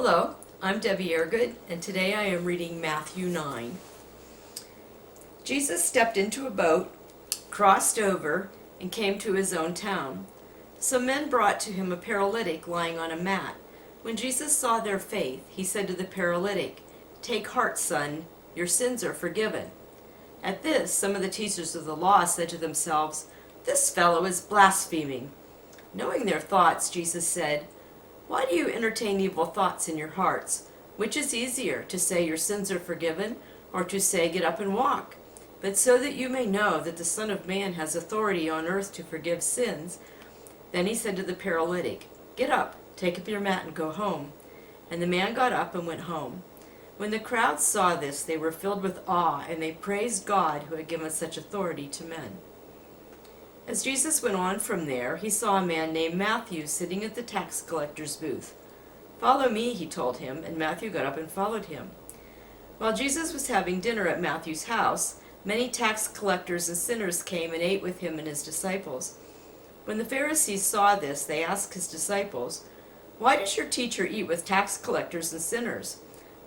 Hello, I'm Debbie Airgood, and today I am reading Matthew 9. Jesus stepped into a boat, crossed over, and came to his own town. Some men brought to him a paralytic lying on a mat. When Jesus saw their faith, he said to the paralytic, "Take heart, son, your sins are forgiven." At this, some of the teachers of the law said to themselves, "This fellow is blaspheming." Knowing their thoughts, Jesus said, "Why do you entertain evil thoughts in your hearts? Which is easier, to say your sins are forgiven, or to say get up and walk? But so that you may know that the Son of Man has authority on earth to forgive sins." Then he said to the paralytic, "Get up, take up your mat and go home." And the man got up and went home. When the crowd saw this, they were filled with awe, and they praised God who had given such authority to men. As Jesus went on from there, he saw a man named Matthew sitting at the tax collector's booth. "Follow me," he told him, and Matthew got up and followed him. While Jesus was having dinner at Matthew's house, many tax collectors and sinners came and ate with him and his disciples. When the Pharisees saw this, they asked his disciples, "Why does your teacher eat with tax collectors and sinners?"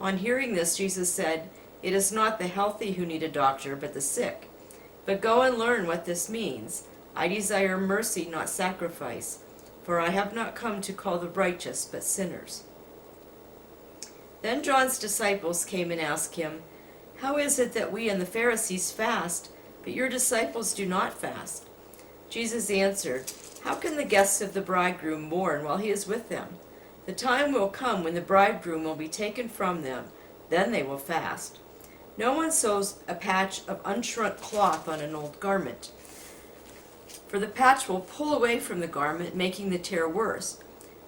On hearing this, Jesus said, "It is not the healthy who need a doctor, but the sick. But go and learn what this means. I desire mercy, not sacrifice, for I have not come to call the righteous, but sinners." Then John's disciples came and asked him, "How is it that we and the Pharisees fast, but your disciples do not fast?" Jesus answered, "How can the guests of the bridegroom mourn while he is with them? The time will come when the bridegroom will be taken from them, then they will fast. No one sews a patch of unshrunk cloth on an old garment, for the patch will pull away from the garment, making the tear worse.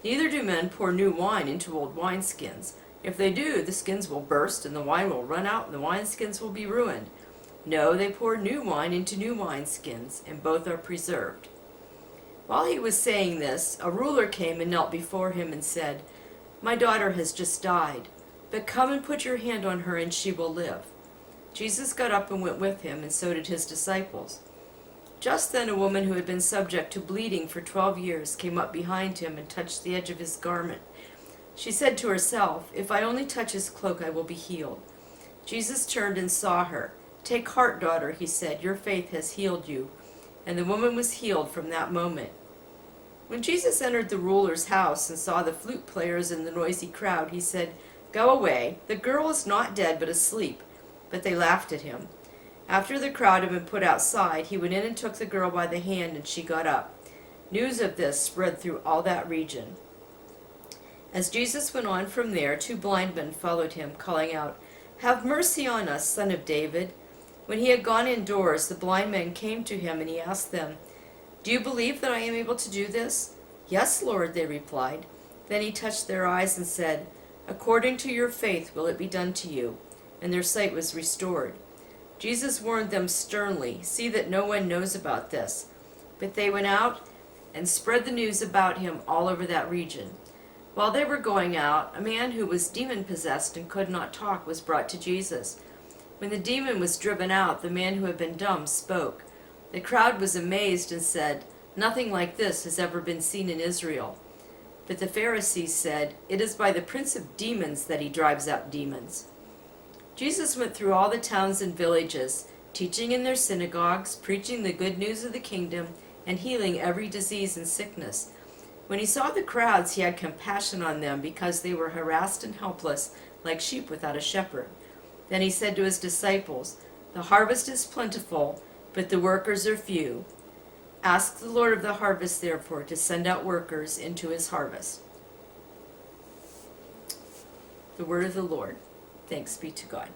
Neither do men pour new wine into old wineskins. If they do, the skins will burst, and the wine will run out, and the wineskins will be ruined. No, they pour new wine into new wineskins, and both are preserved." While he was saying this, a ruler came and knelt before him and said, "My daughter has just died, but come and put your hand on her, and she will live." Jesus got up and went with him, and so did his disciples. Just then a woman who had been subject to bleeding for 12 years came up behind him and touched the edge of his garment. She said to herself, "If I only touch his cloak, I will be healed." Jesus turned and saw her. "Take heart, daughter," he said, "your faith has healed you." And the woman was healed from that moment. When Jesus entered the ruler's house and saw the flute players and the noisy crowd, he said, "Go away, the girl is not dead but asleep." But they laughed at him. After the crowd had been put outside, he went in and took the girl by the hand, and she got up. News of this spread through all that region. As Jesus went on from there, 2 blind men followed him, calling out, "Have mercy on us, Son of David." When he had gone indoors, the blind men came to him, and he asked them, "Do you believe that I am able to do this?" "Yes, Lord," they replied. Then he touched their eyes and said, "According to your faith will it be done to you." And their sight was restored. Jesus warned them sternly, "See that no one knows about this." But they went out and spread the news about him all over that region. While they were going out, a man who was demon-possessed and could not talk was brought to Jesus. When the demon was driven out, the man who had been dumb spoke. The crowd was amazed and said, "Nothing like this has ever been seen in Israel." But the Pharisees said, "It is by the prince of demons that he drives out demons." Jesus went through all the towns and villages, teaching in their synagogues, preaching the good news of the kingdom, and healing every disease and sickness. When he saw the crowds, he had compassion on them because they were harassed and helpless, like sheep without a shepherd. Then he said to his disciples, "The harvest is plentiful, but the workers are few. Ask the Lord of the harvest, therefore, to send out workers into his harvest." The word of the Lord. Thanks be to God.